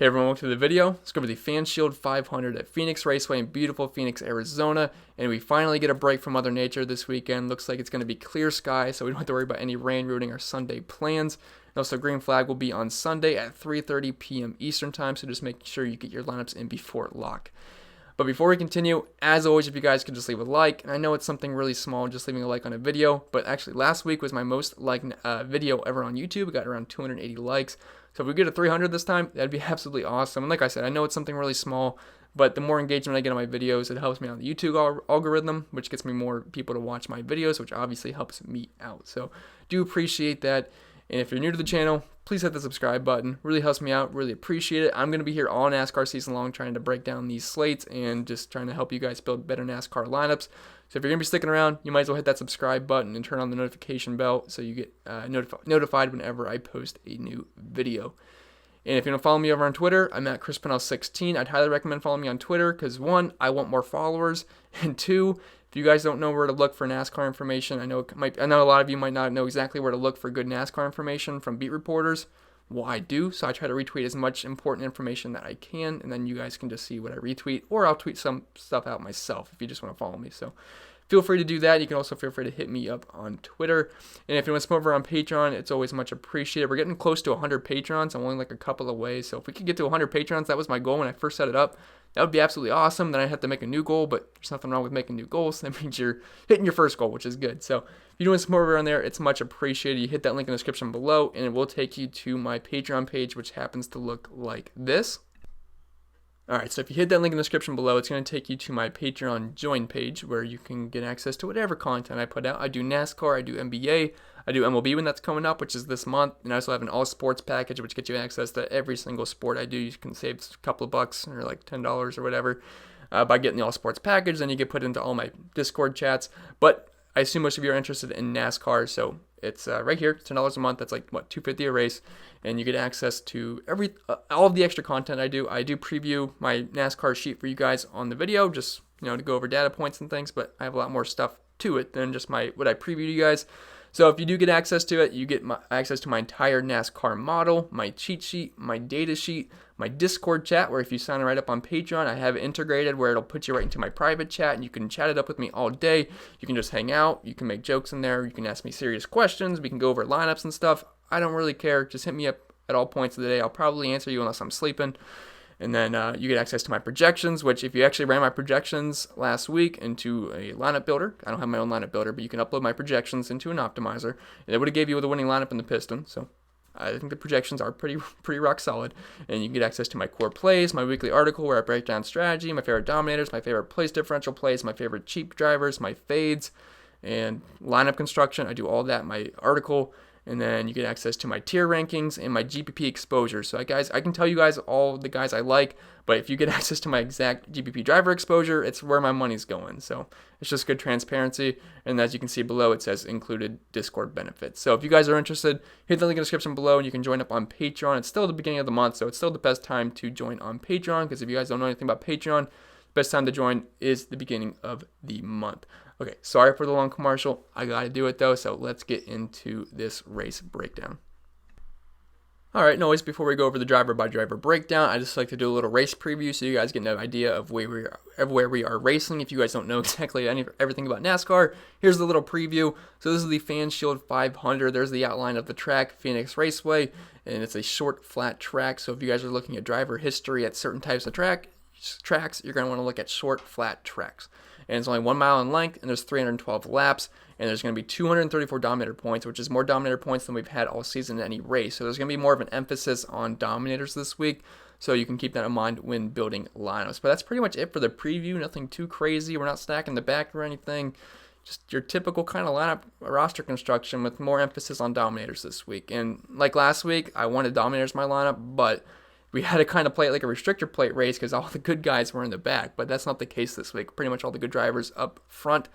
Hey everyone, welcome to the video. Let's go over the FanShield 500 at Phoenix Raceway in beautiful Phoenix, Arizona. And we finally get a break from Mother Nature this weekend. Looks like it's going to be clear sky, so we don't have to worry about any rain ruining our Sunday plans. And also, green flag will be on Sunday at 3:30 p.m. Eastern time, so just make sure you get your lineups in before lock. But before we continue, as always, if you guys could just leave a like, and I know it's something really small, just leaving a like on a video, but actually last week was my most liked video ever on YouTube. We got around 280 likes. So if we get to 300 this time, that'd be absolutely awesome. And like I said, I know it's something really small, but the more engagement I get on my videos, it helps me on the YouTube algorithm, which gets me more people to watch my videos, which obviously helps me out. So do appreciate that. And if you're new to the channel, please hit the subscribe button. Really helps me out. Really appreciate it. I'm going to be here all NASCAR season long trying to break down these slates and just trying to help you guys build better NASCAR lineups. So if you're going to be sticking around, you might as well hit that subscribe button and turn on the notification bell so you get notified whenever I post a new video. And if you want to follow me over on Twitter, I'm at Pennell16. I'd highly recommend following me on Twitter because, one, I want more followers, and two, if you guys don't know where to look for NASCAR information, I know a lot of you might not know exactly where to look for good NASCAR information from beat reporters. Well, I do, so I try to retweet as much important information that I can, and then you guys can just see what I retweet, or I'll tweet some stuff out myself if you just want to follow me. So feel free to do that. You can also feel free to hit me up on Twitter. And if you want to come over on Patreon, it's always much appreciated. We're getting close to 100 patrons. I'm only like a couple of ways. So if we could get to 100 patrons, that was my goal when I first set it up. That would be absolutely awesome. Then I'd have to make a new goal, but there's nothing wrong with making new goals. That means you're hitting your first goal, which is good. So if you're doing some over on there, it's much appreciated. You hit that link in the description below, and it will take you to my Patreon page, which happens to look like this. Alright, so if you hit that link in the description below, it's going to take you to my Patreon join page where you can get access to whatever content I put out. I do NASCAR, I do NBA, I do MLB when that's coming up, which is this month, and I also have an all sports package which gets you access to every single sport I do. You can save a couple of bucks or like $10 or whatever by getting the all sports package. Then you get put into all my Discord chats. But I assume most of you are interested in NASCAR, so it's right here. It's $10 a month. That's like what, $250 a race, and you get access to all of the extra content I do. I do preview my NASCAR sheet for you guys on the video, just to go over data points and things. But I have a lot more stuff to it than just what I preview to you guys. So if you do get access to it, you get access to my entire NASCAR model, my cheat sheet, my data sheet, my Discord chat, where if you sign right up on Patreon, I have it integrated where it'll put you right into my private chat, and you can chat it up with me all day. You can just hang out. You can make jokes in there. You can ask me serious questions. We can go over lineups and stuff. I don't really care. Just hit me up at all points of the day. I'll probably answer you unless I'm sleeping. And then you get access to my projections, which if you actually ran my projections last week into a lineup builder, I don't have my own lineup builder, but you can upload my projections into an optimizer, and it would have gave you the winning lineup in the piston. So I think the projections are pretty rock solid. And you can get access to my core plays, my weekly article where I break down strategy, my favorite dominators, my favorite place differential plays, my favorite cheap drivers, my fades, and lineup construction. I do all that in my article. And then you get access to my tier rankings and my GPP exposure. So guys, I can tell you guys all the guys I like, but if you get access to my exact GPP driver exposure, it's where my money's going. So it's just good transparency. And as you can see below, it says included Discord benefits. So if you guys are interested, hit the link in the description below and you can join up on Patreon. It's still the beginning of the month, so it's still the best time to join on Patreon, because if you guys don't know anything about Patreon, best time to join is the beginning of the month. Okay, sorry for the long commercial. I got to do it though, so let's get into this race breakdown. Alright, always before we go over the driver by driver breakdown, I just like to do a little race preview so you guys get an idea of where we are racing. If you guys don't know exactly everything about NASCAR, here's the little preview. So this is the FanShield 500. There's the outline of the track, Phoenix Raceway, and it's a short, flat track. So if you guys are looking at driver history at certain types of tracks, you're going to want to look at short, flat tracks. And it's only 1 mile in length, and there's 312 laps, and there's going to be 234 Dominator points, which is more Dominator points than we've had all season in any race. So there's going to be more of an emphasis on Dominators this week, so you can keep that in mind when building lineups. But that's pretty much it for the preview. Nothing too crazy. We're not stacking the back or anything. Just your typical kind of lineup roster construction with more emphasis on Dominators this week. And like last week, I wanted Dominators in my lineup, but we had to kind of play it like a restrictor plate race because all the good guys were in the back, but that's not the case this week. Pretty much all the good drivers up front.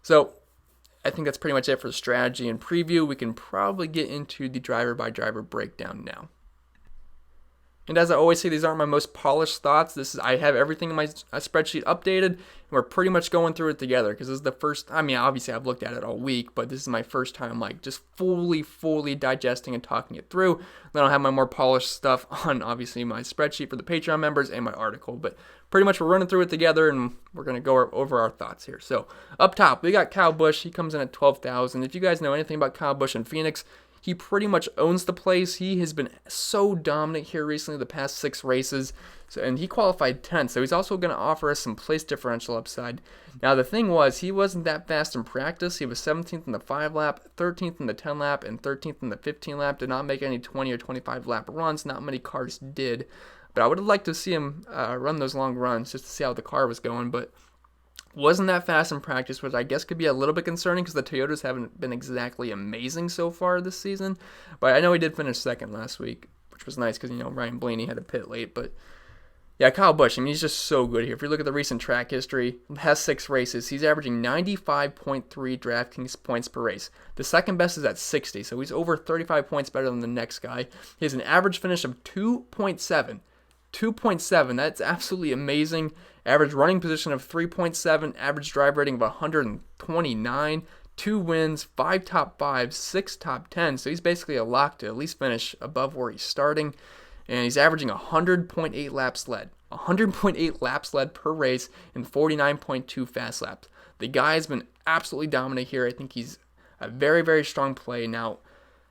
So I think that's pretty much it for the strategy and preview. We can probably get into the driver by driver breakdown now. And as I always say, these aren't my most polished thoughts. I have everything in my spreadsheet updated, and we're pretty much going through it together because this is the first. I mean, obviously I've looked at it all week, but this is my first time like just fully digesting and talking it through. Then I'll have my more polished stuff on obviously my spreadsheet for the Patreon members and my article. But pretty much we're running through it together, and we're gonna go over our thoughts here. So up top, we got Kyle Busch. He comes in at 12,000. If you guys know anything about Kyle Busch in Phoenix, he pretty much owns the place. He has been so dominant here recently, the past 6 races. And he qualified 10th, so he's also going to offer us some place differential upside. Now, the thing was, he wasn't that fast in practice. He was 17th in the 5 lap, 13th in the 10 lap, and 13th in the 15 lap. Did not make any 20 or 25 lap runs. Not many cars did. But I would have liked to see him run those long runs just to see how the car was going. But wasn't that fast in practice, which I guess could be a little bit concerning because the Toyotas haven't been exactly amazing so far this season. But I know he did finish second last week, which was nice because, Ryan Blaney had to pit late. But yeah, Kyle Busch, I mean, he's just so good here. If you look at the recent track history, has 6 races. He's averaging 95.3 DraftKings points per race. The second best is at 60, so he's over 35 points better than the next guy. He has an average finish of 2.7. 2.7, that's absolutely amazing. Average running position of 3.7, average drive rating of 129, 2 wins, 5 top 5s, 6 top 10. So he's basically a lock to at least finish above where he's starting. And he's averaging 100.8 laps led. 100.8 laps led per race and 49.2 fast laps. The guy's been absolutely dominant here. I think he's a very strong play. Now,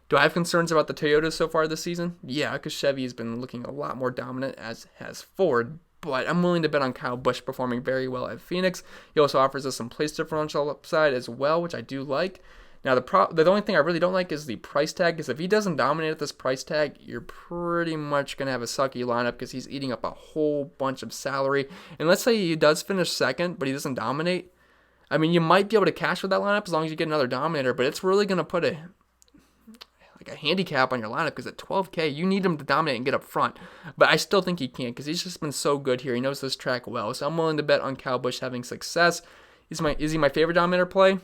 do I have concerns about the Toyotas so far this season? Yeah, because Chevy has been looking a lot more dominant, as has Ford. But I'm willing to bet on Kyle Busch performing very well at Phoenix. He also offers us some place differential upside as well, which I do like. Now, the only thing I really don't like is the price tag, because if he doesn't dominate at this price tag, you're pretty much going to have a sucky lineup because he's eating up a whole bunch of salary. And let's say he does finish second, but he doesn't dominate. I mean, you might be able to cash with that lineup as long as you get another dominator, but it's really going to put a handicap on your lineup because at 12K, you need him to dominate and get up front. But I still think he can because he's just been so good here. He knows this track well. So I'm willing to bet on Kyle Busch having success. Is he my favorite dominator play?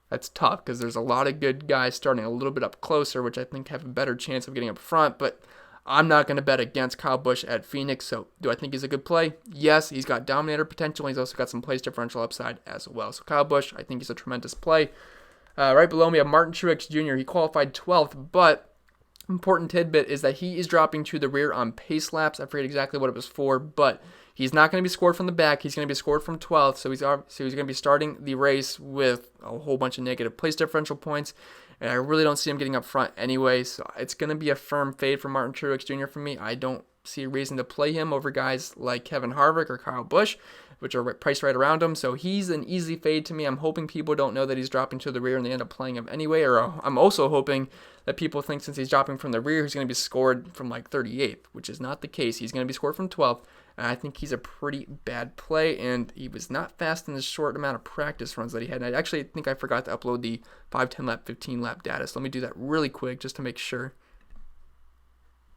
That's tough because there's a lot of good guys starting a little bit up closer, which I think have a better chance of getting up front. But I'm not going to bet against Kyle Busch at Phoenix. So do I think he's a good play? Yes, he's got dominator potential. He's also got some place differential upside as well. So Kyle Busch, I think he's a tremendous play. Right below me, we have Martin Truex Jr. He qualified 12th, but important tidbit is that he is dropping to the rear on pace laps. I forget exactly what it was for, but he's not going to be scored from the back. He's going to be scored from 12th, so he's going to be starting the race with a whole bunch of negative place differential points, and I really don't see him getting up front anyway, so it's going to be a firm fade for Martin Truex Jr. for me. I don't see a reason to play him over guys like Kevin Harvick or Kyle Busch, which are priced right around him. So he's an easy fade to me. I'm hoping people don't know that he's dropping to the rear and they end up playing him anyway. Or I'm also hoping that people think since he's dropping from the rear, he's going to be scored from like 38th, which is not the case. He's going to be scored from 12th. And I think he's a pretty bad play. And he was not fast in the short amount of practice runs that he had. And I actually think I forgot to upload the 5, 10 lap, 15 lap data. So let me do that really quick just to make sure.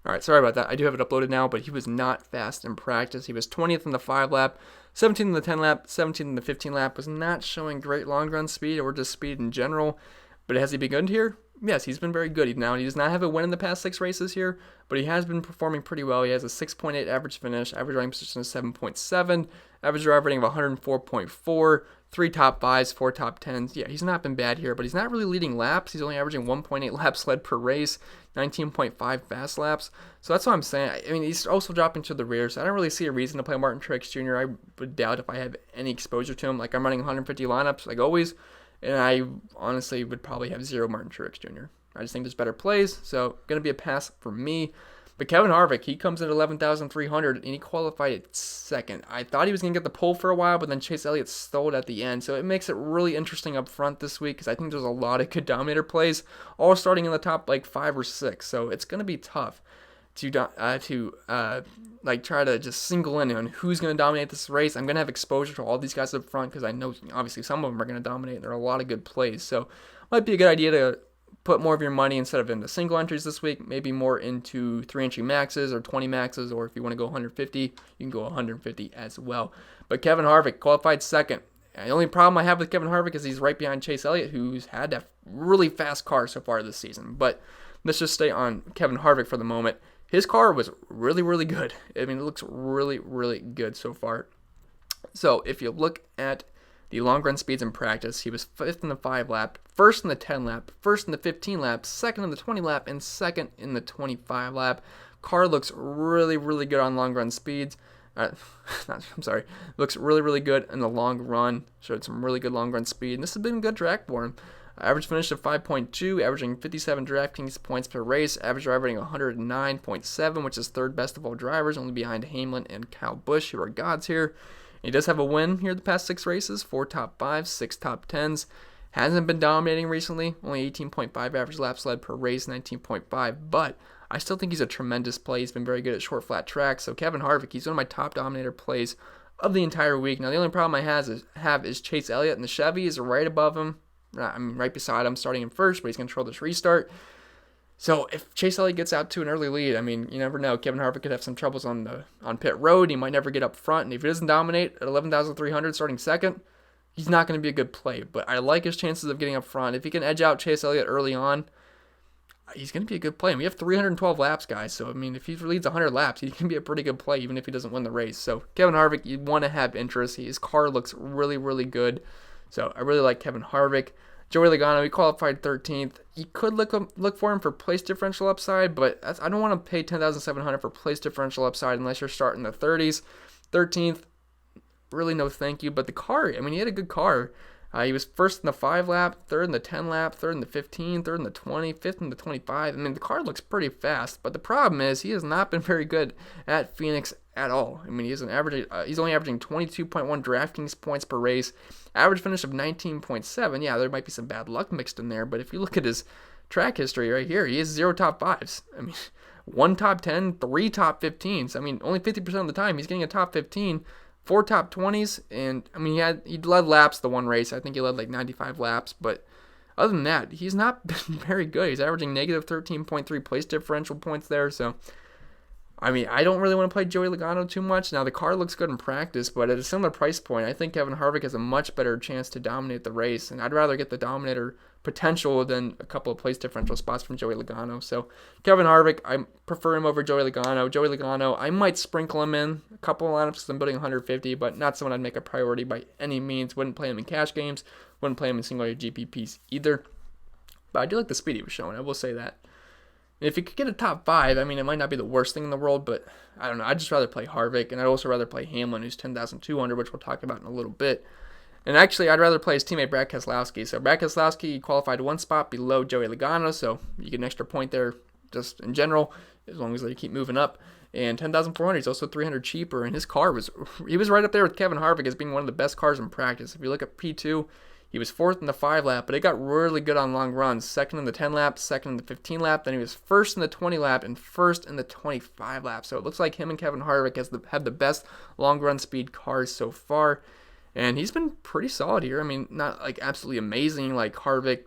All right, sorry about that. I do have it uploaded now, but he was not fast in practice. He was 20th in the 5 lap, 17th in the 10 lap, 17th in the 15 lap. Was not showing great long run speed or just speed in general. But has he been good here? Yes, he's been very good. Now, he does not have a win in the past 6 races here, but he has been performing pretty well. He has a 6.8 average finish, average running position of 7.7, average drive rating of 104.4, 3 top 5s, 4 top 10s. Yeah, he's not been bad here, but he's not really leading laps. He's only averaging 1.8 laps led per race, 19.5 fast laps. So that's what I'm saying. I mean, he's also dropping to the rear, so I don't really see a reason to play Martin Truex Jr. I would doubt if I have any exposure to him. Like, I'm running 150 lineups, like always, and I honestly would probably have 0 Martin Truex Jr. I just think there's better plays, so going to be a pass for me. But Kevin Harvick, he comes in at 11,300, and he qualified at second. I thought he was going to get the pole for a while, but then Chase Elliott stalled at the end. So it makes it really interesting up front this week because I think there's a lot of good dominator plays, all starting in the top like 5 or 6. So it's going to be tough to try to just single in on who's going to dominate this race. I'm going to have exposure to all these guys up front because I know obviously some of them are going to dominate. There are a lot of good plays. So it might be a good idea to put more of your money instead of into single entries this week, maybe more into 3-entry maxes or 20 maxes, or if you want to go 150, you can go 150 as well. But Kevin Harvick qualified second. And the only problem I have with Kevin Harvick is he's right behind Chase Elliott, who's had that really fast car so far this season. But let's just stay on Kevin Harvick for the moment. his car was really, really good. I mean, it looks really, really good so far. So if you look at the long run speeds in practice, he was 5th in the 5 lap, 1st in the 10 lap, 1st in the 15 lap, 2nd in the 20 lap, and 2nd in the 25 lap. Car looks really, really good on long run speeds. Looks really, really good in the long run. Showed some really good long run speed, and this has been a good track for him. Average finish of 5.2, averaging 57 DraftKings points per race. Average driver rating 109.7, which is 3rd best of all drivers, only behind Hamlin and Kyle Busch, who are gods here. He does have a win here the past 6 races, 4 top 5s, 6 top 10s. Hasn't been dominating recently, only 18.5 average laps led per race, 19.5, but I still think he's a tremendous play. He's been very good at short, flat tracks. So Kevin Harvick, he's one of my top dominator plays of the entire week. Now, the only problem I have is Chase Elliott, and the Chevy is right above him. I'm right beside him, starting him first, but he's going to control this restart. So if Chase Elliott gets out to an early lead, I mean, you never know. Kevin Harvick could have some troubles on pit road. He might never get up front, and if he doesn't dominate at 11,300 starting second, he's not going to be a good play. But I like his chances of getting up front. If he can edge out Chase Elliott early on, he's going to be a good play. And we have 312 laps, guys. So, I mean, if he leads 100 laps, he can be a pretty good play, even if he doesn't win the race. So, Kevin Harvick, you want to have interest. His car looks really, really good. So, I really like Kevin Harvick. Joey Logano, he qualified 13th. You could look for him for place differential upside, but I don't want to pay $10,700 for place differential upside unless you're starting the 30s. 13th, really no thank you. But the car, I mean, he had a good car. He was 1st in the 5 lap, 3rd in the 10 lap, 3rd in the 15, 3rd in the 20, 5th in the 25. I mean, the car looks pretty fast, but the problem is he has not been very good at Phoenix at all. I mean, he's only averaging 22.1 DraftKings points per race, average finish of 19.7. Yeah, there might be some bad luck mixed in there, but if you look at his track history right here, he has 0 top 5s. I mean, 1 top 10, 3 top 15s. I mean, only 50% of the time he's getting a top 15. 4 top 20s, and I mean he led laps the one race. I think he led like 95 laps, but other than that, he's not been very good. He's averaging negative 13.3 place differential points there. So, I mean, I don't really want to play Joey Logano too much. Now the car looks good in practice, but at a similar price point, I think Kevin Harvick has a much better chance to dominate the race, and I'd rather get the dominator potential than a couple of place differential spots from Joey Logano. So Kevin Harvick, I prefer him over Joey Logano. Joey Logano, I might sprinkle him in a couple of lineups because I'm building 150, but not someone I'd make a priority by any means. Wouldn't play him in cash games. Wouldn't play him in single GPPs either. But I do like the speed he was showing. I will say that. And if you could get a top 5, I mean, it might not be the worst thing in the world, but I don't know. I'd just rather play Harvick, and I'd also rather play Hamlin, who's 10,200, which we'll talk about in a little bit. And actually, I'd rather play his teammate Brad Keselowski. So Brad Keselowski qualified 1 spot below Joey Logano, so you get an extra point there just in general, as long as they keep moving up. And 10,400, he's also 300 cheaper, and his car was right up there with Kevin Harvick as being one of the best cars in practice. If you look at P2, he was 4th in the 5 lap, but it got really good on long runs. 2nd in the 10 lap, 2nd in the 15 lap, then he was 1st in the 20 lap, and 1st in the 25 lap. So it looks like him and Kevin Harvick have the best long run speed cars so far. And he's been pretty solid here. I mean, not like absolutely amazing like Harvick,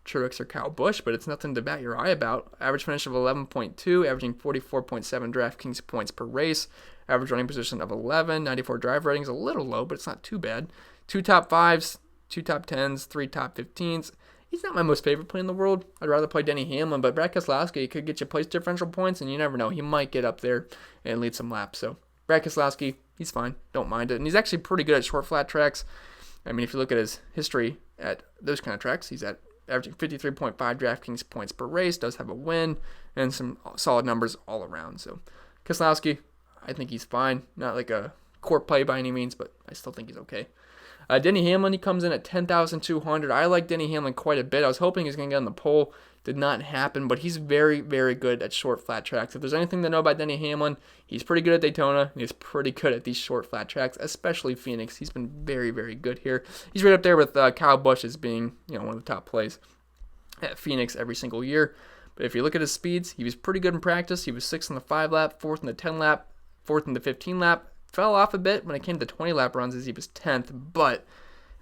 Truex, or Kyle Busch, but it's nothing to bat your eye about. Average finish of 11.2, averaging 44.7 DraftKings points per race. Average running position of 11, 94 drive ratings, a little low, but it's not too bad. 2 top 5s, 2 top 10s, 3 top 15s. He's not my most favorite play in the world. I'd rather play Denny Hamlin, but Brad Keselowski could get you place differential points, and you never know. He might get up there and lead some laps. So Brad Keselowski, he's fine. Don't mind it. And he's actually pretty good at short, flat tracks. I mean, if you look at his history at those kind of tracks, he's at averaging 53.5 DraftKings points per race, does have a win, and some solid numbers all around. So Keselowski, I think he's fine. Not like a core play by any means, but I still think he's okay. Denny Hamlin, he comes in at 10,200. I like Denny Hamlin quite a bit. I was hoping he was going to get on the pole. Did not happen, but he's very, very good at short, flat tracks. If there's anything to know about Denny Hamlin, he's pretty good at Daytona, and he's pretty good at these short, flat tracks, especially Phoenix. He's been very, very good here. He's right up there with Kyle Busch as being, one of the top plays at Phoenix every single year. But if you look at his speeds, he was pretty good in practice. He was 6th in the 5 lap, 4th in the 10 lap, 4th in the 15 lap. Fell off a bit when it came to 20 lap runs as he was 10th, but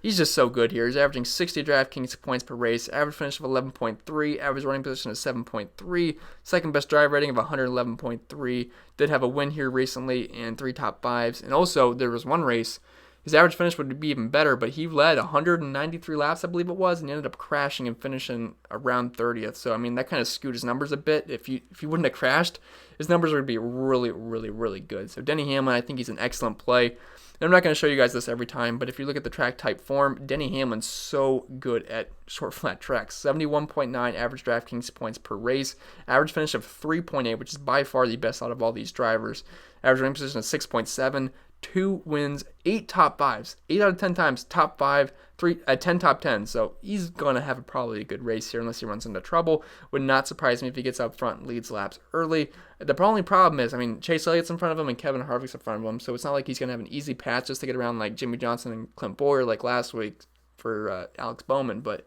he's just so good here. He's averaging 60 DraftKings points per race, average finish of 11.3, average running position of 7.3, second best drive rating of 111.3. Did have a win here recently and 3 top 5s. And also, there was one race his average finish would be even better, but he led 193 laps, I believe it was, and he ended up crashing and finishing around 30th. So, I mean, that kind of skewed his numbers a bit. If he wouldn't have crashed, his numbers would be really, really, really good. So, Denny Hamlin, I think he's an excellent play. And I'm not going to show you guys this every time, but if you look at the track type form, Denny Hamlin's so good at short flat tracks. 71.9 average DraftKings points per race. Average finish of 3.8, which is by far the best out of all these drivers. Average running position of 6.7. 2 wins, 8 top 5s, 8 out of 10 times top 5, 10 top 10s. So he's going to have probably a good race here unless he runs into trouble. Would not surprise me if he gets up front and leads laps early. The only problem is, I mean, Chase Elliott's in front of him and Kevin Harvick's in front of him, so it's not like he's going to have an easy path just to get around like Jimmie Johnson and Clint Bowyer like last week for Alex Bowman. But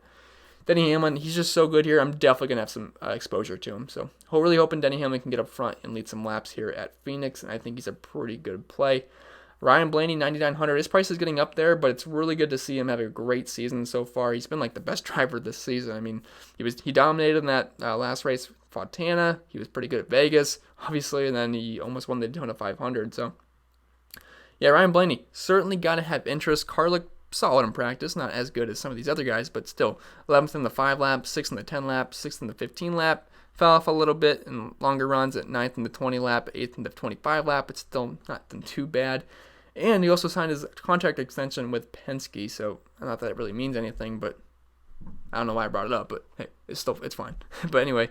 Denny Hamlin, he's just so good here. I'm definitely going to have some exposure to him. So really hoping Denny Hamlin can get up front and lead some laps here at Phoenix, and I think he's a pretty good play. Ryan Blaney, 9,900. His price is getting up there, but it's really good to see him have a great season so far. He's been like the best driver this season. I mean, he dominated in that last race, Fontana. He was pretty good at Vegas, obviously, and then he almost won the Daytona 500. So, yeah, Ryan Blaney certainly got to have interest. Car looked solid in practice, not as good as some of these other guys, but still 11th in the 5 lap, 6th in the 10 lap, 6th in the 15 lap. Fell off a little bit in longer runs at 9th in the 20 lap, 8th in the 25 lap. It's still not too bad. And he also signed his contract extension with Penske, so not that it really means anything, but I don't know why I brought it up, but hey, it's fine. But anyway,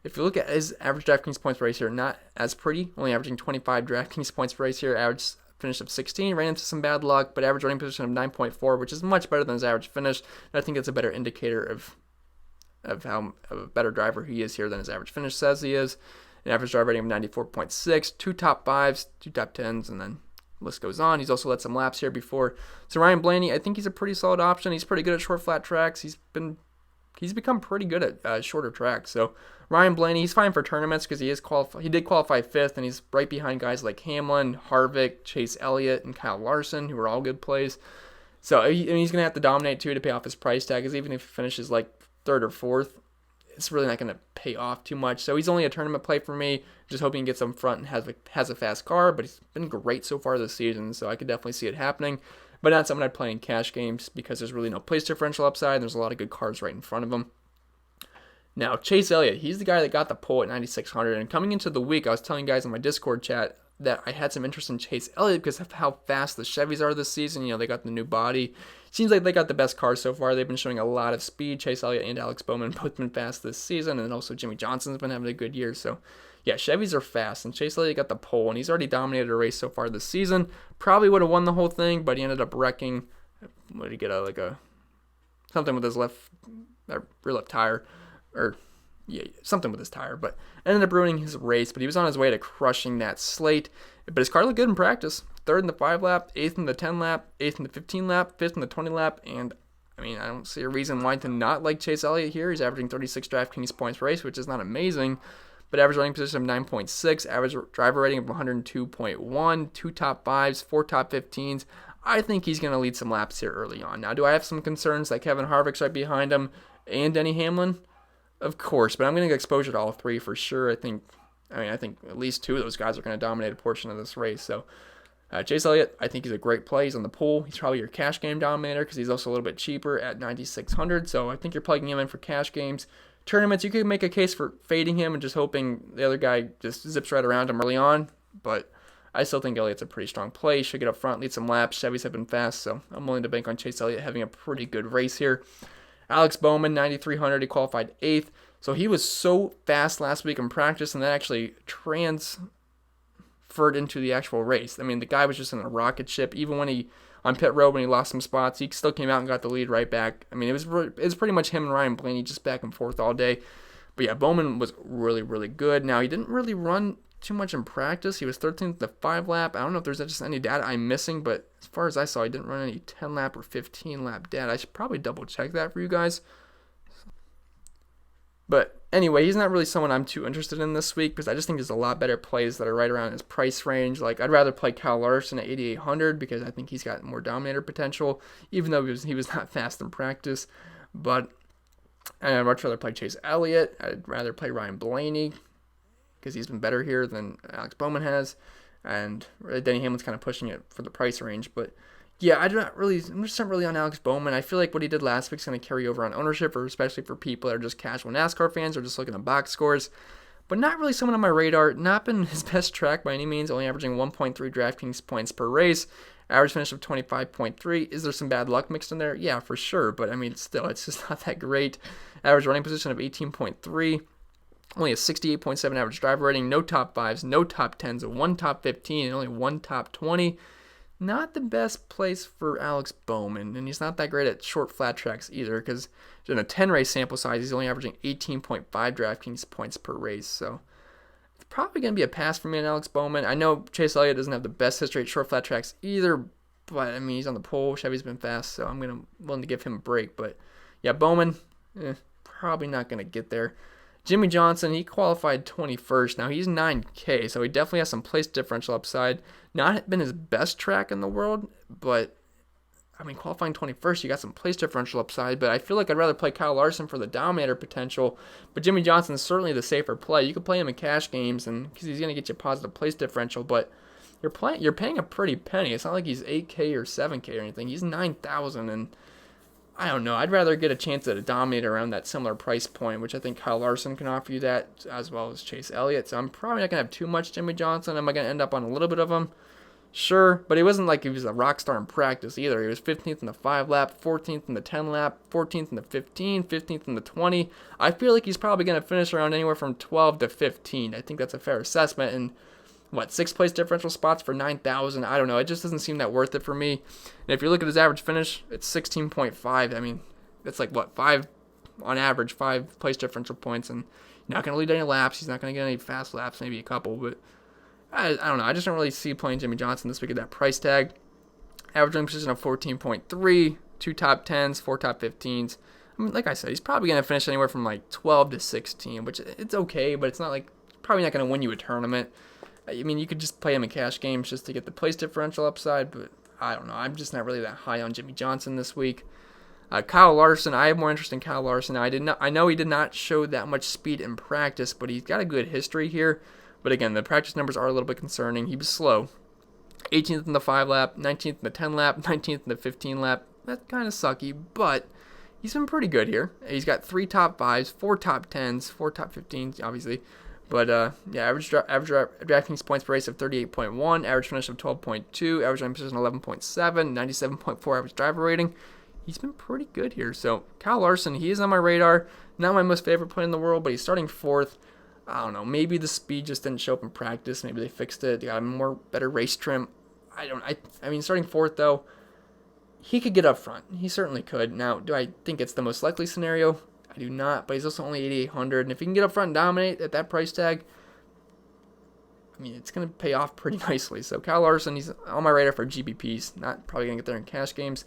if you look at his average DraftKings points per race here, not as pretty, only averaging 25 DraftKings points per race here, average finish of 16, ran into some bad luck, but average running position of 9.4, which is much better than his average finish, and I think that's a better indicator of how of a better driver he is here than his average finish says he is. An average driver rating of 94.6, 2 top 5s, 2 top 10s, and then list goes on. He's also led some laps here before. So Ryan Blaney, I think he's a pretty solid option. He's pretty good at short flat tracks. He's become pretty good at shorter tracks. So Ryan Blaney, he's fine for tournaments because he did qualify 5th, and he's right behind guys like Hamlin, Harvick, Chase Elliott, and Kyle Larson, who are all good plays. So he's going to have to dominate too to pay off his price tag, because even if he finishes like 3rd or 4th, it's really not going to pay off too much. So he's only a tournament play for me. Just hoping he gets up front and has a fast car, but he's been great so far this season, so I could definitely see it happening. But not something I'd play in cash games because there's really no place differential upside. There's a lot of good cars right in front of him. Now, Chase Elliott, he's the guy that got the pull at 9,600. And coming into the week, I was telling you guys in my Discord chat that I had some interest in Chase Elliott because of how fast the Chevys are this season. You know, they got the new body. Seems like they got the best cars so far. They've been showing a lot of speed. Chase Elliott and Alex Bowman both been fast this season, and also Jimmie Johnson's been having a good year. So, yeah, Chevys are fast, and Chase Elliott got the pole, and he's already dominated a race so far this season. Probably would have won the whole thing, but he ended up wrecking. What did he get? Something with his rear left tire, or yeah, something with his tire, but ended up ruining his race. But he was on his way to crushing that slate. But his car looked good in practice. 3rd in the 5 lap, 8th in the 10 lap, 8th in the 15 lap, 5th in the 20 lap, and I mean, I don't see a reason why to not like Chase Elliott here. He's averaging 36 DraftKings points per race, which is not amazing, but average running position of 9.6, average driver rating of 102.1, 2 top 5s, 4 top 15s. I think he's going to lead some laps here early on. Now, do I have some concerns that Kevin Harvick's right behind him and Denny Hamlin? Of course, but I'm going to get exposure to all 3 for sure. I think at least 2 of those guys are going to dominate a portion of this race. So Chase Elliott, I think he's a great play. He's on the pool. He's probably your cash game dominator because he's also a little bit cheaper at 9,600. So I think you're plugging him in for cash games. Tournaments, you could make a case for fading him and just hoping the other guy just zips right around him early on. But I still think Elliott's a pretty strong play. Should get up front, lead some laps. Chevys have been fast, so I'm willing to bank on Chase Elliott having a pretty good race here. Alex Bowman, 9,300. He qualified 8th. So he was so fast last week in practice, and that actually transferred into the actual race. I mean, the guy was just in a rocket ship. Even when on pit road, when he lost some spots, he still came out and got the lead right back. I mean, it was pretty much him and Ryan Blaney just back and forth all day. But yeah, Bowman was really, really good. Now, he didn't really run too much in practice. He was 13th the 5 lap. I don't know if there's just any data I'm missing, but as far as I saw, he didn't run any 10 lap or 15 lap data. I should probably double check that for you guys. But anyway, he's not really someone I'm too interested in this week because I just think there's a lot better plays that are right around his price range. Like, I'd rather play Kyle Larson at 8,800 because I think he's got more dominator potential, even though he was not fast in practice. But I'd much rather play Chase Elliott. I'd rather play Ryan Blaney because he's been better here than Alex Bowman has. And Denny Hamlin's kind of pushing it for the price range. But Yeah, I'm just not really on Alex Bowman. I feel like what he did last week's going to carry over on ownership, or especially for people that are just casual NASCAR fans or just looking at box scores. But not really someone on my radar. Not been his best track by any means, only averaging 1.3 DraftKings points per race. Average finish of 25.3. Is there some bad luck mixed in there? Yeah, for sure. But I mean, still, it's just not that great. Average running position of 18.3. Only a 68.7 average driver rating. No top 5s, no top 10s, a 1 top 15, and only 1 top 20. Not the best place for Alex Bowman, and he's not that great at short flat tracks either, because in a 10 race sample size, he's only averaging 18.5 DraftKings points per race. So it's probably going to be a pass for me on Alex Bowman. I know Chase Elliott doesn't have the best history at short flat tracks either, but I mean, he's on the pole. Chevy's been fast, so I'm willing to give him a break. But yeah, Bowman, probably not going to get there. Jimmie Johnson, he qualified 21st. Now, he's 9K, so he definitely has some place differential upside. Not been his best track in the world, but, I mean, qualifying 21st, you got some place differential upside, but I feel like I'd rather play Kyle Larson for the dominator potential, but Jimmie Johnson is certainly the safer play. You could play him in cash games, and because he's going to get you a positive place differential, but you're paying a pretty penny. It's not like he's 8K or 7K or anything. He's 9,000, and I don't know. I'd rather get a chance at a dominator around that similar price point, which I think Kyle Larson can offer you that, as well as Chase Elliott. So I'm probably not going to have too much Jimmie Johnson. Am I going to end up on a little bit of him? Sure, but it wasn't like he was a rock star in practice either. He was 15th in the 5 lap, 14th in the 10 lap, 14th in the 15, 15th in the 20. I feel like he's probably going to finish around anywhere from 12 to 15. I think that's a fair assessment. And 6 place differential spots for 9,000? I don't know. It just doesn't seem that worth it for me. And if you look at his average finish, it's 16.5. I mean, that's like, 5 on average, 5 place differential points. And not going to lead any laps. He's not going to get any fast laps, maybe a couple. But I don't know. I just don't really see playing Jimmie Johnson this week at that price tag. Average running position of 14.3, 2 top 10s, 4 top 15s. I mean, like I said, he's probably going to finish anywhere from 12 to 16, which it's okay, but it's not like, probably not going to win you a tournament. I mean, you could just play him in cash games just to get the place differential upside, but I don't know. I'm just not really that high on Jimmie Johnson this week. Kyle Larson, I have more interest in Kyle Larson. I know he did not show that much speed in practice, but he's got a good history here. But again, the practice numbers are a little bit concerning. He was slow. 18th in the 5 lap, 19th in the 10 lap, 19th in the 15 lap. That's kind of sucky, but he's been pretty good here. He's got 3 top 5s, 4 top 10s, 4 top 15s, obviously. But, average DraftKings points per race of 38.1, average finish of 12.2, average running position 11.7, 97.4 average driver rating. He's been pretty good here. So, Kyle Larson, he is on my radar. Not my most favorite play in the world, but he's starting 4th. I don't know. Maybe the speed just didn't show up in practice. Maybe they fixed it. They got a better race trim. I mean, starting 4th, though, he could get up front. He certainly could. Now, do I think it's the most likely scenario? I do not, but he's also only 8,800, and if he can get up front and dominate at that price tag, I mean, it's going to pay off pretty nicely. So Kyle Larson, he's on my radar for GBPs, not probably going to get there in cash games.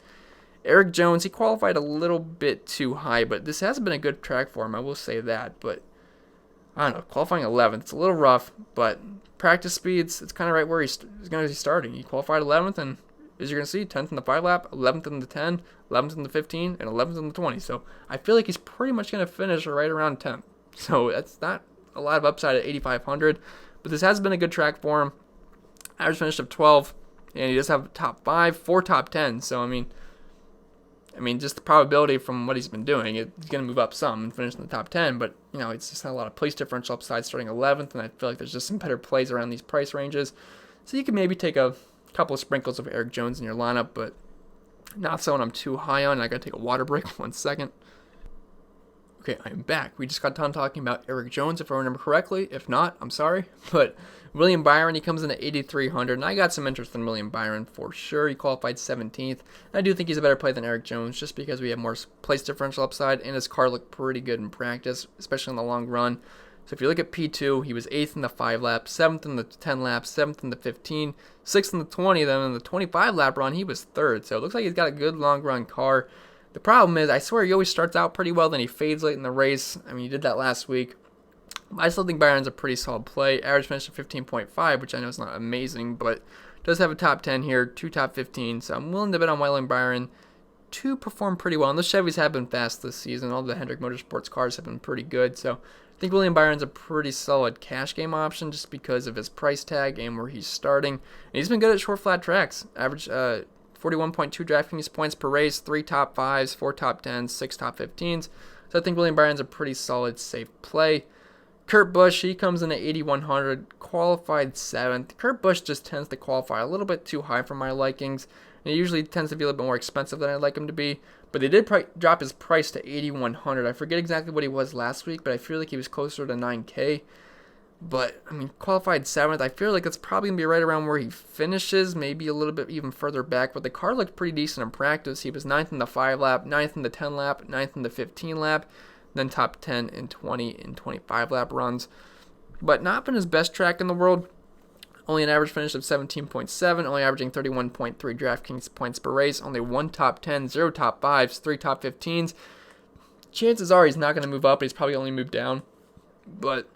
Eric Jones, he qualified a little bit too high, but this hasn't been a good track for him, I will say that, but I don't know, qualifying 11th, it's a little rough, but practice speeds, it's kind of right where he's going to be starting. He qualified 11th, and as you're going to see, 10th in the 5 lap, 11th in the 10, 11th in the 15, and 11th in the 20. So I feel like he's pretty much going to finish right around 10th. So that's not a lot of upside at 8,500, but this has been a good track for him. Average finish of 12, and he does have top 5, 4 top 10. So, I mean, just the probability from what he's been doing, it's going to move up some and finish in the top 10, but, it's just not a lot of place differential upside starting 11th, and I feel like there's just some better plays around these price ranges. So you can maybe take a couple of sprinkles of Eric Jones in your lineup, but not someone I'm too high on. I gotta take a water break 1 second. Okay, I am back. We just got done talking about Eric Jones, if I remember correctly. If not, I'm sorry. But William Byron, he comes in at 8,300, and I got some interest in William Byron for sure. He qualified 17th. And I do think he's a better play than Eric Jones, just because we have more place differential upside, and his car looked pretty good in practice, especially in the long run. So if you look at P2, he was 8th in the 5 lap, 7th in the 10 lap, 7th in the 15, 6th in the 20, then in the 25 lap run, he was 3rd. So it looks like he's got a good long run car. The problem is, I swear he always starts out pretty well, then he fades late in the race. I mean, he did that last week. I still think Byron's a pretty solid play. Average finish of 15.5, which I know is not amazing, but does have a top 10 here, 2 top 15. So I'm willing to bet on William Byron to perform pretty well. And the Chevys have been fast this season. All the Hendrick Motorsports cars have been pretty good. So I think William Byron's a pretty solid cash game option just because of his price tag and where he's starting. And he's been good at short flat tracks. Average 41.2 DraftKings points per race, 3 top 5s, 4 top 10s, 6 top 15s. So I think William Byron's a pretty solid, safe play. Kurt Busch, he comes in at 8,100, qualified 7th. Kurt Busch just tends to qualify a little bit too high for my likings. And he usually tends to be a little bit more expensive than I'd like him to be. But they did drop his price to 8,100. I forget exactly what he was last week, but I feel like he was closer to 9K. But, I mean, qualified 7th, I feel like it's probably going to be right around where he finishes, maybe a little bit even further back. But the car looked pretty decent in practice. He was 9th in the 5 lap, 9th in the 10 lap, 9th in the 15 lap, then top 10 in 20 and 25 lap runs. But not been his best track in the world. Only an average finish of 17.7, only averaging 31.3 DraftKings points per race, only 1 top 10, 0 top 5s, 3 top 15s. Chances are he's not going to move up, he's probably only moved down. But,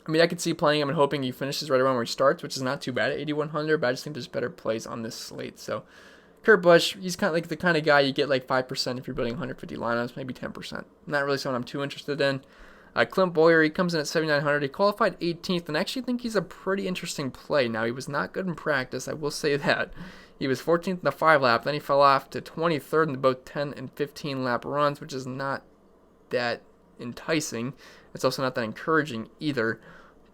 I mean, I could see playing him and hoping he finishes right around where he starts, which is not too bad at 8,100, but I just think there's better plays on this slate. So, Kurt Busch, he's kind of like the kind of guy you get like 5% if you're building 150 lineups, maybe 10%. Not really someone I'm too interested in. Clint Bowyer, he comes in at 7,900. He qualified 18th, and I actually think he's a pretty interesting play. Now, he was not good in practice, I will say that. He was 14th in the 5 lap, then he fell off to 23rd in both 10 and 15 lap runs, which is not that enticing. It's also not that encouraging either.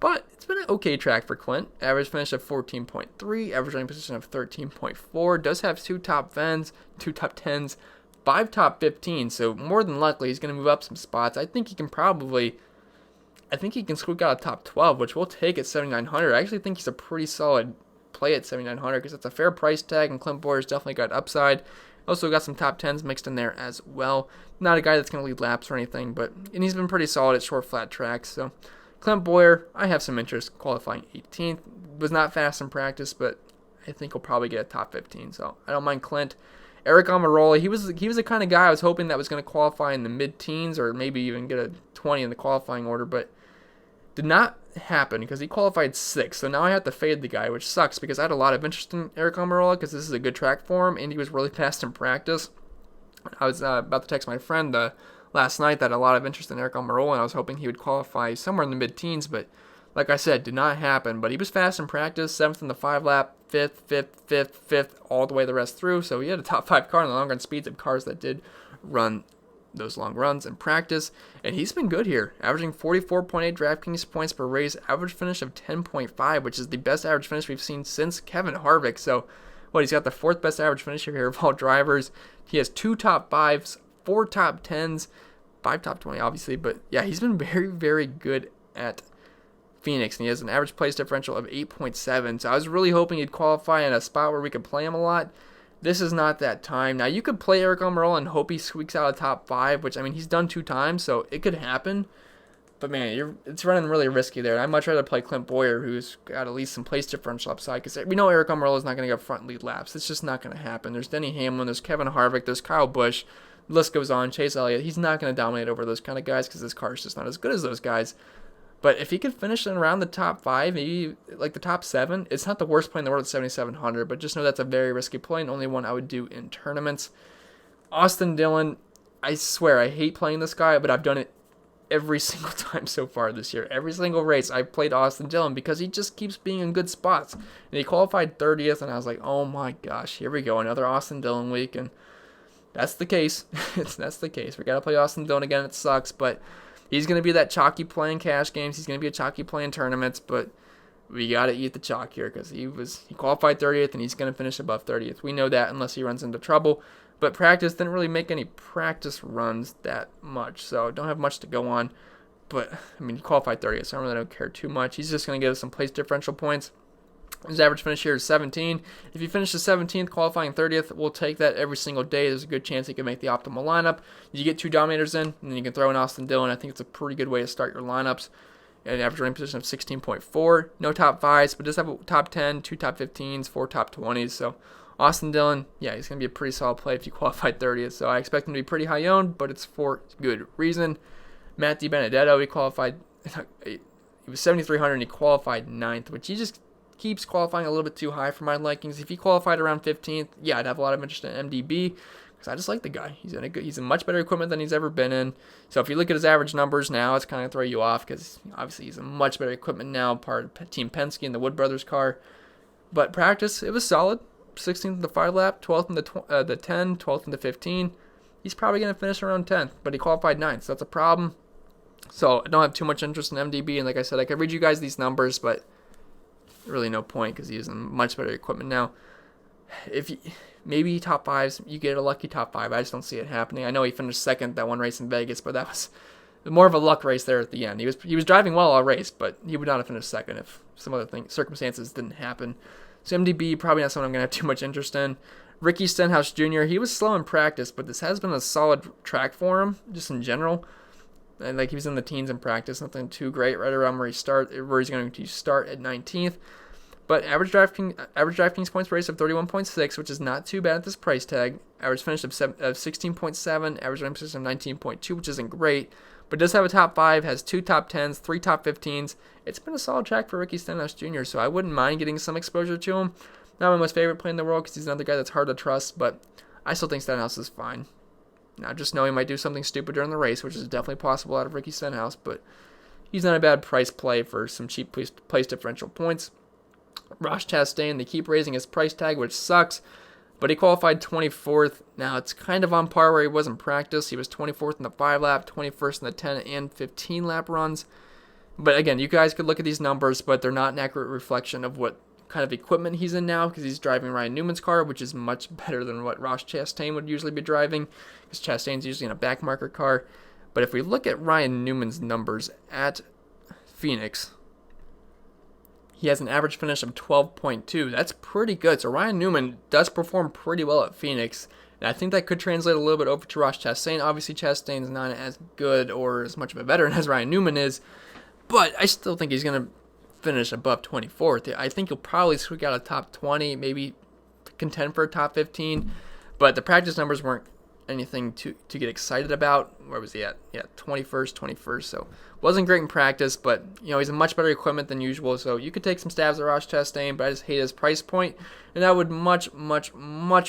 But it's been an okay track for Clint. Average finish of 14.3, average running position of 13.4. Does have 2 top 10s, 2 top 10s, 5 top 15, so more than likely he's going to move up some spots. I think he can squeak out a top 12, which we'll take at 7,900. I actually think he's a pretty solid play at 7,900 because it's a fair price tag, and Clint Bowyer's definitely got upside. Also got some top 10s mixed in there as well. Not a guy that's going to lead laps or anything, and he's been pretty solid at short, flat tracks. So Clint Bowyer, I have some interest qualifying 18th. Was not fast in practice, but I think he'll probably get a top 15, so I don't mind Clint. Eric Almirola, he was the kind of guy I was hoping that was going to qualify in the mid-teens or maybe even get a 20 in the qualifying order, but did not happen because he qualified 6th. So now I have to fade the guy, which sucks because I had a lot of interest in Eric Almirola because this is a good track for him and he was really fast in practice. I was about to text my friend last night that had a lot of interest in Eric Almirola, and I was hoping he would qualify somewhere in the mid-teens, but like I said, did not happen. But he was fast in practice, 7th in the 5 lap, 5th, all the way the rest through. So he had a top 5 car in the long run speeds of cars that did run those long runs in practice. And he's been good here, averaging 44.8 DraftKings points per race, average finish of 10.5, which is the best average finish we've seen since Kevin Harvick. So he's got the 4th best average finisher here of all drivers. He has 2 top 5s, 4 top 10s, 5 top 20 obviously. But yeah, he's been very, very good at Phoenix, and he has an average place differential of 8.7. So I was really hoping he'd qualify in a spot where we could play him a lot. This is not that time. Now, you could play Eric Almirola and hope he squeaks out a top 5, which, I mean, he's done 2 times, so it could happen. But, man, it's running really risky there. I'd much rather play Clint Bowyer, who's got at least some place differential upside, because we know Eric Almirola is not going to get front lead laps. It's just not going to happen. There's Denny Hamlin, there's Kevin Harvick, there's Kyle Busch. The list goes on. Chase Elliott. He's not going to dominate over those kind of guys because his car is just not as good as those guys. But if he could finish in around the top 5, maybe like the top 7, it's not the worst play in the world at 7,700, but just know that's a very risky play and only one I would do in tournaments. Austin Dillon, I swear I hate playing this guy, but I've done it every single time so far this year. Every single race I've played Austin Dillon because he just keeps being in good spots. And he qualified 30th, and I was like, oh my gosh, here we go, another Austin Dillon week, and that's the case. That's the case. We got to play Austin Dillon again. It sucks, but he's going to be that chalky play in cash games. He's going to be a chalky play in tournaments, but we got to eat the chalk here because he qualified 30th, and he's going to finish above 30th. We know that unless he runs into trouble. But practice didn't really make any practice runs that much, so don't have much to go on. But, I mean, he qualified 30th, so I really don't care too much. He's just going to give us some place differential points. His average finish here is 17. If you finish the 17th, qualifying 30th, we'll take that every single day. There's a good chance he can make the optimal lineup. You get 2 dominators in, and then you can throw in Austin Dillon. I think it's a pretty good way to start your lineups. An average running position of 16.4. No top 5s, but does have a top 10, 2 top 15s, 4 top 20s. So Austin Dillon, yeah, he's going to be a pretty solid play if you qualified 30th. So I expect him to be pretty high owned, but it's for good reason. Matt DiBenedetto, he was 7,300 and he qualified 9th, which he just keeps qualifying a little bit too high for my likings. If he qualified around 15th, yeah, I'd have a lot of interest in MDB because I just like the guy. He's in much better equipment than he's ever been in. So if you look at his average numbers now, it's kind of throw you off because obviously he's in much better equipment now, part of Team Penske and the Wood Brothers car. But practice, it was solid. 16th in the 5 lap, 12th in the 10, 12th in the 15. He's probably going to finish around 10th, but he qualified 9th, so that's a problem. So I don't have too much interest in MDB, and like I said, I could read you guys these numbers, but really no point because he's using much better equipment now. If maybe top 5s, you get a lucky top 5. I just don't see it happening. I know he finished 2nd that one race in Vegas, but that was more of a luck race there at the end. He was driving well all race, but he would not have finished 2nd if some other circumstances didn't happen. So MDB, probably not someone I'm going to have too much interest in. Ricky Stenhouse Jr., he was slow in practice, but this has been a solid track for him, just in general. And like he was in the teens in practice, nothing too great, right around where he's going to start at 19th. But average DraftKings points per race of 31.6, which is not too bad at this price tag. Average finish of 16.7, average running position of 19.2, which isn't great. But does have a top 5, has 2 top 10s, 3 top 15s. It's been a solid track for Ricky Stenhouse Jr., so I wouldn't mind getting some exposure to him. Not my most favorite play in the world because he's another guy that's hard to trust, but I still think Stenhouse is fine. Now, just know he might do something stupid during the race, which is definitely possible out of Ricky Stenhouse, but he's not a bad price play for some cheap place differential points. Ross Chastain, they keep raising his price tag, which sucks, but he qualified 24th. Now, it's kind of on par where he was in practice. He was 24th in the 5 lap, 21st in the 10 and 15 lap runs. But again, you guys could look at these numbers, but they're not an accurate reflection of what kind of equipment he's in now, because he's driving Ryan Newman's car, which is much better than what Ross Chastain would usually be driving, because Chastain's usually in a backmarker car. But if we look at Ryan Newman's numbers at Phoenix, he has an average finish of 12.2. That's pretty good. So Ryan Newman does perform pretty well at Phoenix, and I think that could translate a little bit over to Ross Chastain. Obviously, Chastain's not as good or as much of a veteran as Ryan Newman is, but I still think he's going to finish above 24th. I think he'll probably squeak out a top 20, maybe contend for a top 15, but the practice numbers weren't anything to get excited about. Where was he at? Yeah, 21st, so wasn't great in practice, but he's a much better equipment than usual, so you could take some stabs at Ross Chastain, but I just hate his price point, and I would much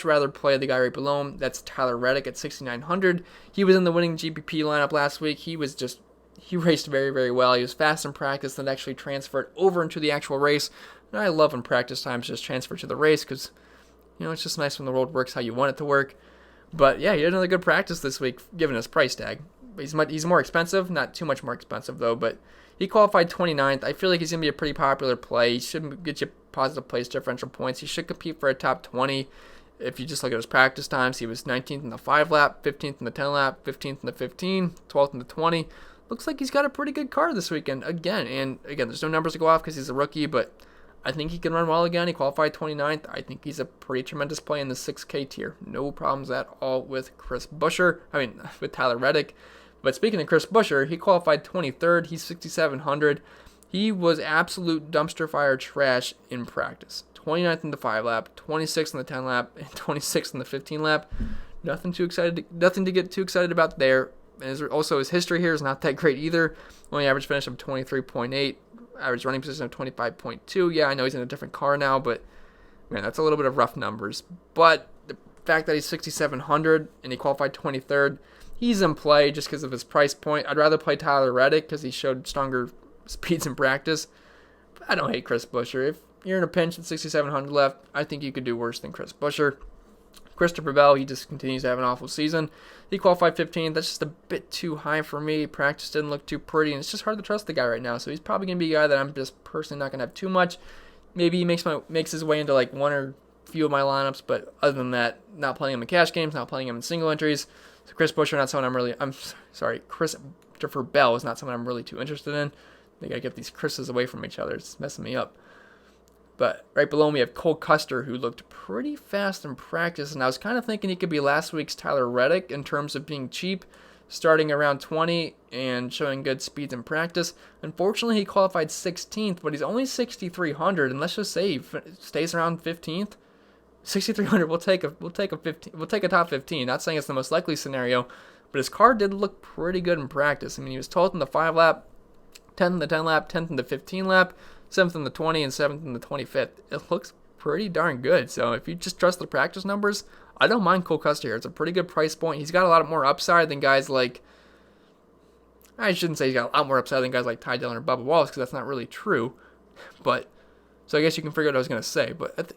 rather play the guy right below him. That's Tyler Redick at 6,900. He was in the winning GPP lineup last week. He raced very, very well. He was fast in practice, then actually transferred over into the actual race. And I love when practice times just transfer to the race because, it's just nice when the world works how you want it to work. But yeah, he had another good practice this week, given his price tag. He's more expensive, not too much more expensive though, but he qualified 29th. I feel like he's going to be a pretty popular play. He should get you positive place differential points. He should compete for a top 20. If you just look at his practice times, he was 19th in the 5 lap, 15th in the 10 lap, 15th in the 15, 12th in the 20. Looks like he's got a pretty good car this weekend again. And again, there's no numbers to go off because he's a rookie, but I think he can run well again. He qualified 29th. I think he's a pretty tremendous play in the 6K tier. No problems at all with with Tyler Redick. But speaking of Chris Buescher, he qualified 23rd. He's 6,700. He was absolute dumpster fire trash in practice. 29th in the 5 lap, 26th in the 10 lap, and 26th in the 15 lap. Nothing to get too excited about there. And also his history here is not that great either. Only average finish of 23.8, average running position of 25.2. Yeah, I know he's in a different car now, but man, that's a little bit of rough numbers. But the fact that he's 6,700 and he qualified 23rd, he's in play just because of his price point. I'd rather play Tyler Redick because he showed stronger speeds in practice. But I don't hate Chris Buescher. If you're in a pinch at 6,700 left, I think you could do worse than Chris Buescher. Christopher Bell, he just continues to have an awful season. He qualified 15th. That's just a bit too high for me. Practice didn't look too pretty, and it's just hard to trust the guy right now. So he's probably going to be a guy that I'm just personally not going to have too much. Maybe he makes his way into like one or few of my lineups, but other than that, not playing him in cash games, not playing him in single entries. So Christopher Bell is not someone I'm really too interested in. They got to get these Chris's away from each other. It's messing me up. But right below him, we have Cole Custer, who looked pretty fast in practice. And I was kind of thinking he could be last week's Tyler Reddick in terms of being cheap, starting around 20 and showing good speeds in practice. Unfortunately, he qualified 16th, but he's only 6,300. And let's just say he stays around 15th. 6,300, we'll take a top 15. Not saying it's the most likely scenario, but his car did look pretty good in practice. I mean, he was 12th in the 5 lap, 10th in the 10 lap, 10th in the 15 lap, 7th in the 20, and 7th in the 25th. It looks pretty darn good. So if you just trust the practice numbers, I don't mind Cole Custer here. It's a pretty good price point. He's got a lot more upside than guys like, I shouldn't say he's got a lot more upside than guys like Ty Dillon or Bubba Wallace, because that's not really true. But, so I guess you can figure out what I was going to say. But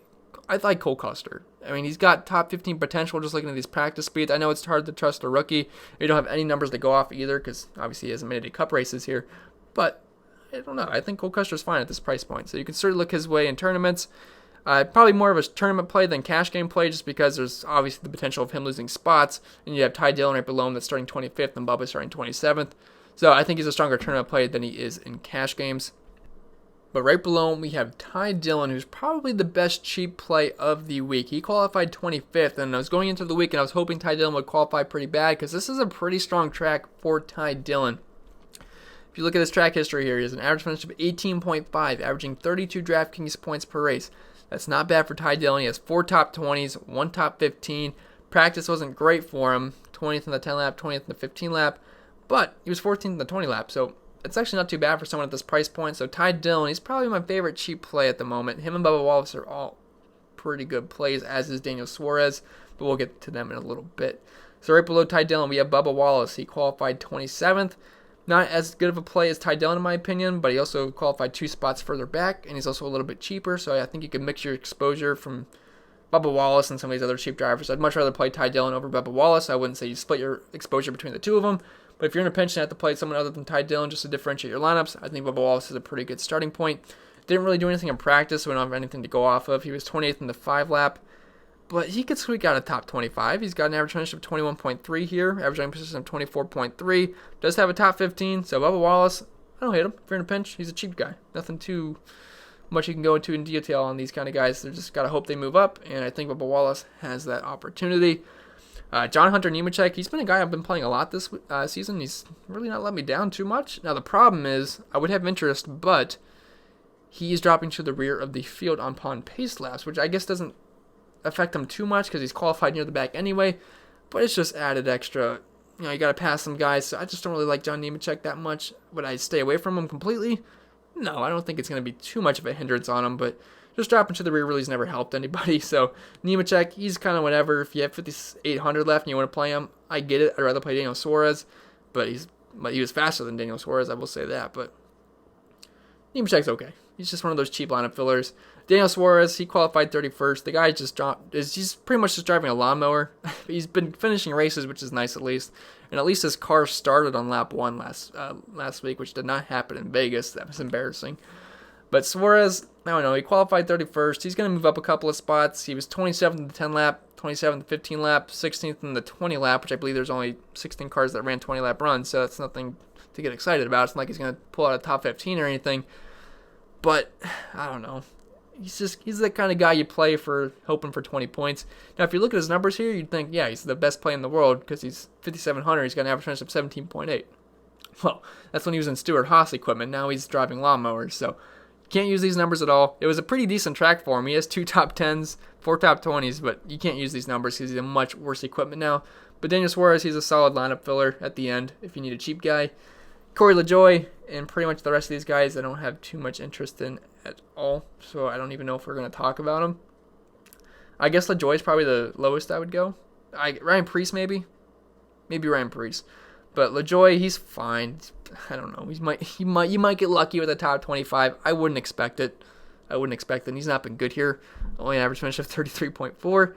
I like Cole Custer. I mean, he's got top 15 potential just looking at these practice speeds. I know it's hard to trust a rookie. You don't have any numbers to go off either because obviously he hasn't made any cup races here. But I don't know. I think Cole Custer's fine at this price point. So you can certainly look his way in tournaments. Probably more of a tournament play than cash game play just because there's obviously the potential of him losing spots. And you have Ty Dillon right below him that's starting 25th and Bubba starting 27th. So I think he's a stronger tournament play than he is in cash games. But right below him, we have Ty Dillon, who's probably the best cheap play of the week. He qualified 25th, and I was going into the week, and I was hoping Ty Dillon would qualify pretty bad because this is a pretty strong track for Ty Dillon. If you look at his track history here, he has an average finish of 18.5, averaging 32 DraftKings points per race. That's not bad for Ty Dillon. He has 4 top 20s, 1 top 15. Practice wasn't great for him, 20th in the 10 lap, 20th in the 15 lap, but he was 14th in the 20 lap, so it's actually not too bad for someone at this price point. So Ty Dillon, he's probably my favorite cheap play at the moment. Him and Bubba Wallace are all pretty good plays, as is Daniel Suarez, but we'll get to them in a little bit. So right below Ty Dillon, we have Bubba Wallace. He qualified 27th. Not as good of a play as Ty Dillon in my opinion, but he also qualified 2 spots further back, and he's also a little bit cheaper, so I think you can mix your exposure from Bubba Wallace and some of these other cheap drivers. I'd much rather play Ty Dillon over Bubba Wallace. I wouldn't say you split your exposure between the two of them. But if you're in a pinch and have to play someone other than Ty Dillon just to differentiate your lineups, I think Bubba Wallace is a pretty good starting point. Didn't really do anything in practice, so we don't have anything to go off of. He was 28th in the 5 lap, but he could squeak out a top 25. He's got an average finish of 21.3 here, average running position of 24.3. Does have a top 15, so Bubba Wallace, I don't hate him. If you're in a pinch, he's a cheap guy. Nothing too much you can go into in detail on these kind of guys. They're just got to hope they move up, and I think Bubba Wallace has that opportunity. John Hunter Nemechek, he's been a guy I've been playing a lot this season. He's really not let me down too much. Now, the problem is, I would have interest, but he is dropping to the rear of the field on pond pace laps, which I guess doesn't affect him too much because he's qualified near the back anyway, but it's just added extra. You know, you got to pass some guys, so I just don't really like John Nemechek that much. Would I stay away from him completely? No, I don't think it's going to be too much of a hindrance on him, but just dropping to the rear really's never helped anybody. So Nemechek, he's kind of whatever. If you have 5,800 left and you want to play him, I get it. I'd rather play Daniel Suarez, but he was faster than Daniel Suarez, I will say that. But Nemechek's okay. He's just one of those cheap lineup fillers. Daniel Suarez, he qualified 31st. The guy he's pretty much just driving a lawnmower. He's been finishing races, which is nice at least. And at least his car started on lap 1 last week, which did not happen in Vegas. That was embarrassing. But Suarez, I don't know, he qualified 31st. He's going to move up a couple of spots. He was 27th in the 10 lap, 27th in the 15 lap, 16th in the 20 lap, which I believe there's only 16 cars that ran 20 lap runs, so that's nothing to get excited about. It's not like he's going to pull out a top 15 or anything. But, I don't know. He's that kind of guy you play for hoping for 20 points. Now, if you look at his numbers here, you'd think, yeah, he's the best play in the world because he's 5,700. He's got an average finish of 17.8. Well, that's when he was in Stewart Haas equipment. Now he's driving lawnmowers, so can't use these numbers at all. It was a pretty decent track for him. He has 2 top 10s, 4 top 20s, but you can't use these numbers because he's in much worse equipment now. But Daniel Suarez, he's a solid lineup filler at the end if you need a cheap guy. Corey LaJoie and pretty much the rest of these guys I don't have too much interest in at all, so I don't even know if we're going to talk about them. I guess LaJoie is probably the lowest I would go. Ryan Preece maybe Ryan Preece. But LaJoie, he's fine. I don't know. You might get lucky with a top 25. I wouldn't expect it. He's not been good here. Only an average finish of 33.4.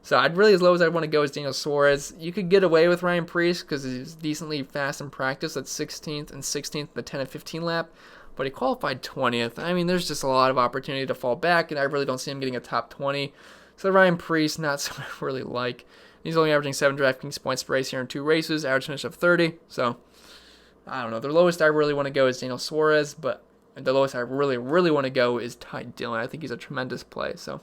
So as low as I'd want to go is Daniel Suarez. You could get away with Ryan Preece because he's decently fast in practice at 16th and 16th the 10 and 15 lap. But he qualified 20th. I mean, there's just a lot of opportunity to fall back, and I really don't see him getting a top 20. So Ryan Preece, not someone I really like. He's only averaging 7 DraftKings points per race here in 2 races, average finish of 30. So, I don't know. The lowest I really want to go is Daniel Suarez, but the lowest I really, really want to go is Ty Dillon. I think he's a tremendous play. So,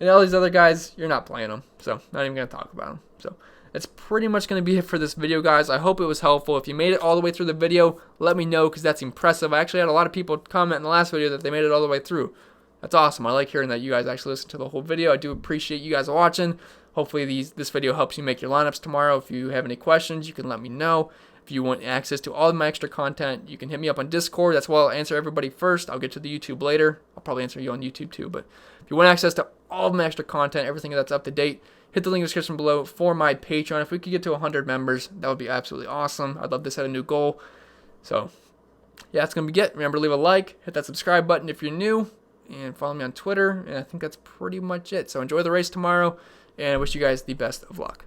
and all these other guys, you're not playing them. So, not even going to talk about them. So, that's pretty much going to be it for this video, guys. I hope it was helpful. If you made it all the way through the video, let me know because that's impressive. I actually had a lot of people comment in the last video that they made it all the way through. That's awesome. I like hearing that you guys actually listen to the whole video. I do appreciate you guys watching. Hopefully this video helps you make your lineups tomorrow. If you have any questions, you can let me know. If you want access to all of my extra content, you can hit me up on Discord. That's why I'll answer everybody first. I'll get to the YouTube later. I'll probably answer you on YouTube too. But if you want access to all of my extra content, everything that's up to date, hit the link in the description below for my Patreon. If we could get to 100 members, that would be absolutely awesome. I'd love to set a new goal. So, yeah, that's going to be it. Remember to leave a like, hit that subscribe button if you're new, and follow me on Twitter. And I think that's pretty much it. So enjoy the race tomorrow, and I wish you guys the best of luck.